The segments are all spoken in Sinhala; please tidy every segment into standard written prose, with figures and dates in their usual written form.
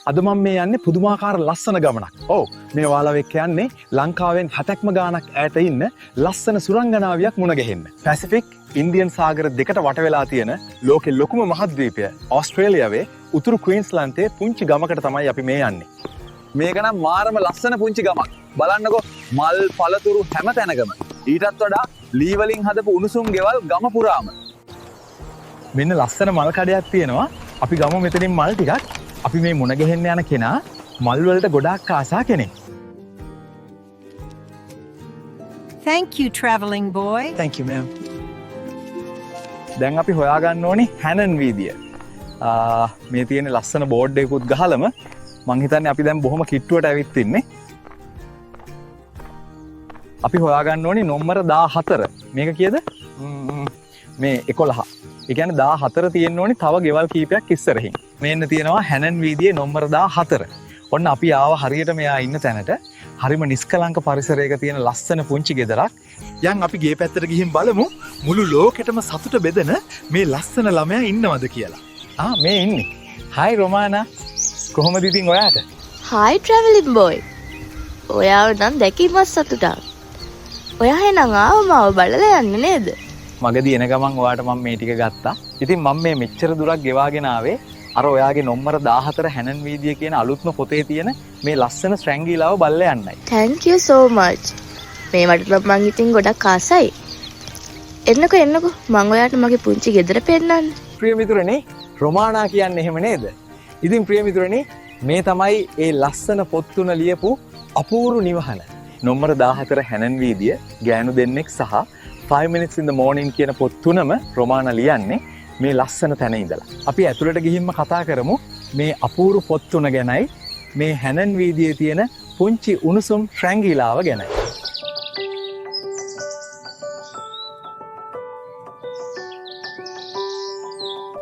අද මම මේ යන්නේ පුදුමාකාර ලස්සන ගමනක්. ඔව් මේ ඔයාලව එක්ක යන්නේ ලංකාවෙන් 7ක්ම ගානක් ඈත ඉන්න ලස්සන සුරංගනාවියක් මුණ ගැහෙන්න. පැසිෆික් ඉන්දියන් සාගර දෙකට වට වෙලා තියෙන ලෝකෙ ලොකුම මහද්වීපය ඕස්ට්‍රේලියාවේ උතුරු ක්වීන්ස්ලන්තයේ පුංචි ගමකට තමයි අපි මේ යන්නේ. මේක නම් මාරම ලස්සන පුංචි ගමක්. බලන්නකෝ මල් පළතුරු හැම තැනකම. ඊටත් වඩා ලී වලින් හදපු උණුසුම් ගෙවල් ගම පුරාම. මෙන්න ලස්සන මල් කඩයක් තියෙනවා. අපි ගමු මෙතනින් මල් ටිකක්. අපි මේ මුණ ගැහෙන්න යන කෙනා මල් වලට ගොඩාක් ආසා කෙනෙක්. Thank you, traveling boy. Thank you, ma'am. දැන් අපි හොයාගන්න ඕනේ හැනන් වීදිය. මේ තියෙන ලස්සන බෝඩ් එකකුත් ගහලම මං හිතන්නේ අපි දැන් බොහොම කිට්ටුවට ඇවිත් ඉන්නේ. අපි හොයාගන්න ඕනේ නම්බර 14. මේක කීයද? මේ 11. ඒ කියන්නේ 14 තියෙන්න ඕනේ තව ගෙවල් කීපයක් ඉස්සරහින්. මේන්න තියෙනවා හැනන් වීදියේ නම්බර 14. ඔන්න අපි ආව හරියට මෙයා ඉන්න තැනට. හරිම නිස්කලංක පරිසරයක තියෙන ලස්සන පුංචි ගෙදරක්. යන් අපි ගේ පැත්තට ගිහින් බලමු මුළු ලෝකෙටම සතුට බෙදෙන මේ ලස්සන ළමයා ඉන්නවද කියලා. මේ ඉන්නේ. Hi රොමානා. කොහොමද ඉතින් ඔයාට? Hi traveling boy. ඔයාව නම් දැකීමත් සතුටක්. ඔයා එහෙනම් ආවම බලලා යන්න නේද? මගදී එන ගමන් ඔයාට මම මේ ටික ගත්තා. ඉතින් මම මේ මෙච්චර දුරක් ගෙවාගෙන ආවේ අර ඔයාගේ නම්බර 14 හැනන් වීදිය කියන අලුත්ම පොතේ තියෙන මේ ලස්සන ශ්‍රැංගීලාව බලලා යන්නයි. Thank you so much. මේ වටට මම ඉතින් ගොඩක් ආසයි. එන්නකෝ මම ඔයාට මගේ පුංචි ගෙදර පෙන්නන්න. ප්‍රිය මිතුරනේ රොමානා කියන්නේ එහෙම නේද? ඉතින් ප්‍රිය මිතුරනේ මේ තමයි ඒ ලස්සන පොත් තුන ලියපු අපූර්ව නිවහන. නම්බර 14 හැනන් වීදිය ගෑනු දෙන්නෙක් සහ 5 minutes in the morning කියන පොත් තුනම රොමානා ලියන්නේ මේ ලස්සන තැන ඉඳලා. අපි ඇතුළට ගිහින්ම කතා කරමු මේ අපූර්ව පොත් තුන ගැනයි මේ හැනන් වීදියේ තියෙන පුංචි උණුසුම් ශ්‍රැංගීලාව ගැනයි.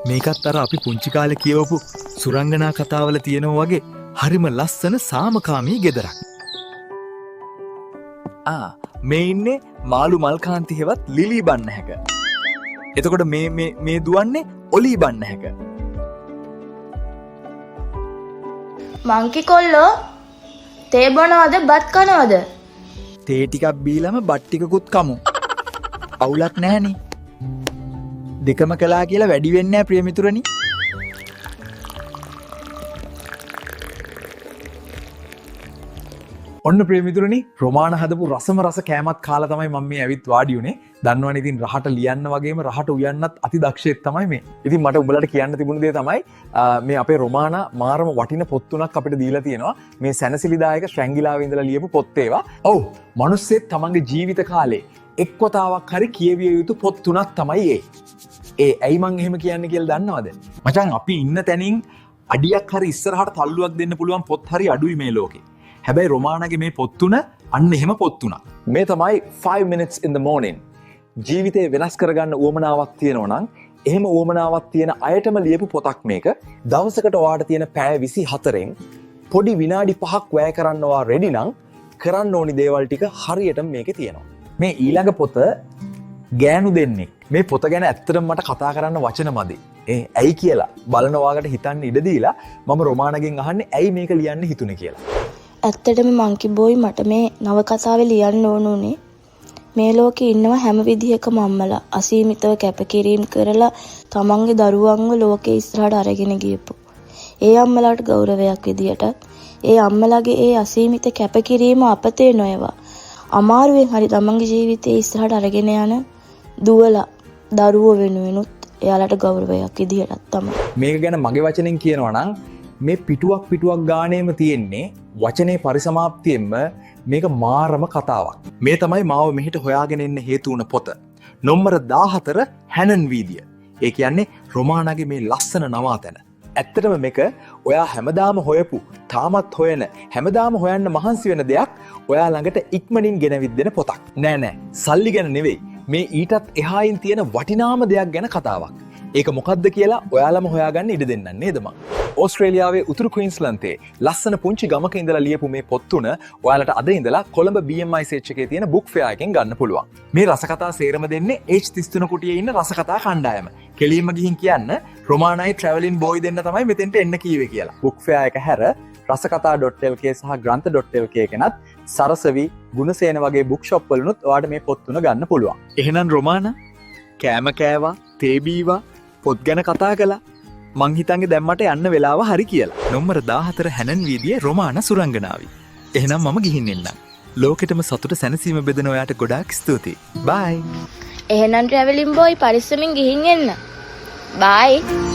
මේකත් අර අපි පුංචි කාලේ කියවපු සුරංගනා කතාවල තියෙනවා වගේ හරිම ලස්සන සාමකාමී ගෙදරක්. මේ ඉන්නේ මාළු මල්කාන්ති හෙවත් ලිලි බන්නහැක. එතකොට මේ දුවන්නේ ඔලී බන්නහැක. මංකි කොල්ලෝ තේ බොනවද බත් කනවද? තේ ටිකක් බීලම බත් ටිකකුත් කමු. අවුලක් නැහනේ. දෙකම කළා කියලා වැඩි වෙන්නේ නැහැ ප්‍රිය මිතුරනි. ඔන්න ප්‍රිය මිතුරනි රොමාන හදපු රසම රස කෑමත් කාලා තමයි මම මේ ඇවිත් වාඩි උනේ. දන්නවනේ ඉතින් රහට ලියන්න වගේම රහට උයන්නත් අති දක්ෂයෙක් තමයි මේ. ඉතින් මට උඹලට කියන්න තිබුණ දේ තමයි මේ අපේ රොමානා මාරම වටින පොත් තුනක් අපිට දීලා තියෙනවා. මේ සැනසිලිදායක ශ්‍රැංගිලාවේ ඉඳලා ලියපු පොත් ඒවා. ඔව් මිනිස්සෙක් තමන්ගේ ජීවිත කාලේ එක් වතාවක් හරි කියවිය යුතු පොත් තුනක් තමයි ඒ. ඇයි මං එහෙම කියන්නේ කියලා දන්නවද? මචං අපි ඉන්න තැනින් අඩියක් හරි ඉස්සරහට තල්ලුවක් දෙන්න පුළුවන් පොත් හරි අඩුයි මේ ලෝකේ. හැබැයි රොමානාගේ මේ පොත් තුන අන්න එහෙම පොත් තුනක්. මේ තමයි 5 minutes in the morning. ජීවිතේ වෙනස් කරගන්න උවමනාවක් තියෙනවා නම් එහෙම උවමනාවක් තියෙන අයටම ලියපු පොතක් මේක. දවසකට ඔයාට තියෙන පැය 24න් පොඩි විනාඩි 5ක් වැය කරන්න ඔයා රෙඩි නම් කරන්න ඕනි දේවල් ටික හරියටම මේකේ තියෙනවා. මේ ඊළඟ පොත ගෑනු දෙන්නෙක්. මේ පොත ගැන ඇත්තටම මට කතා කරන්න වචන මදි. ඇයි කියලා බලන ඔයාලට හිතන්න ඉඩ දීලා මම රොමානාගෙන් අහන්නේ ඇයි මේක ලියන්න හිතුනේ කියලා. ඇත්තටම මංකි බෝයි මට මේ නවකතාවේ ලියන්න ඕනුනේ මේ ලෝකේ ඉන්නවා හැම විදිහකම අම්මලා අසීමිතව කැපකිරීම කරලා තමන්ගේ දරුවන්ව ලෝකේ ඉස්සරහට අරගෙන ගියපු. ඒ අම්මලාට ගෞරවයක් විදියට ඒ අම්මලාගේ ඒ අසීමිත කැපකිරීම අපතේ නොයවා අමාරුවෙන් හරි තමන්ගේ ජීවිතේ ඉස්සරහට අරගෙන යන දුවලා දරුවෝ වෙනුවෙනුත් එයාලට ගෞරවයක් විදියට තමයි. මේක ගැන මගේ වචනෙන් කියනවා නම් මේ පිටුවක් ගානේම තියෙන්නේ වචනේ පරිසමාප්තියෙන්ම මේක මාරම කතාවක්. මේ තමයි මාව මෙහෙට හොයාගෙන එන්න හේතු වුණ පොත. නම්බර 14 හැනන් වීදිය. ඒ කියන්නේ රොමානාගේ මේ ලස්සන නවාතැන. ඇත්තටම මේක ඔයා හැමදාම හොයපු, තාමත් හොයන, හැමදාම හොයන්න මහන්සි වෙන දෙයක් ඔයා ළඟට ඉක්මනින් ගෙනවිත් දෙන පොතක්. නෑ සල්ලි ගැන නෙවෙයි. මේ ඊටත් එහායින් තියෙන වටිනාම දෙයක් ගැන කතාවක්. ඒක මොකක්ද කියලා ඔයාලම හොයාගන්න ඉඩ දෙන්න නේද මං. ඕස්ට්‍රේලියාවේ උතුරු ක්වීන්ස්ලන්තේ ලස්සන පුංචි ගමක ඉඳලා ලියපු මේ පොත් තුන ඔයාලට අද ඉඳලා කොළඹ BMI සේච් එකේ තියෙන බුක් ෆෙයා එකෙන් ගන්න පුළුවන්. මේ රසකතා සේරම දෙන්නේ H33 කුටියේ ඉන්න රසකතා කණ්ඩායම. කෙලින්ම ගිහින් කියන්න රොමානයි ට්‍රැවලින් බෝයි දෙන්න තමයි මෙතෙන්ට එන්න කීවේ කියලා. බුක් ෆෙයා එක හැර රසකතා.lk සහ ග්‍රන්ථ.lk එකනත් සරසවි ගුණසේන වගේ බුක් ෂොප් වලුත් ඔයාලට මේ පොත් තුන ගන්න පුළුවන්. එහෙනම් රොමාන කෑම කෑවා, තේ බීවා, පොත් ගැන කතා කළා. මං හිතන්නේ දැන් මට යන්න වෙලාව හරි කියලා. නම්බර 14 හැනන් වීදියේ රොමාන සුරංගනාවි. එහෙනම් මම ගිහින් එන්නම්. ලෝකෙටම සතුට සැනසීම බෙදන ඔයාට ගොඩාක් ස්තුතියි. බයි. එහෙනම් ට්‍රැවලින් බෝයි පරිස්සමින් ගිහින් එන්න. බයි.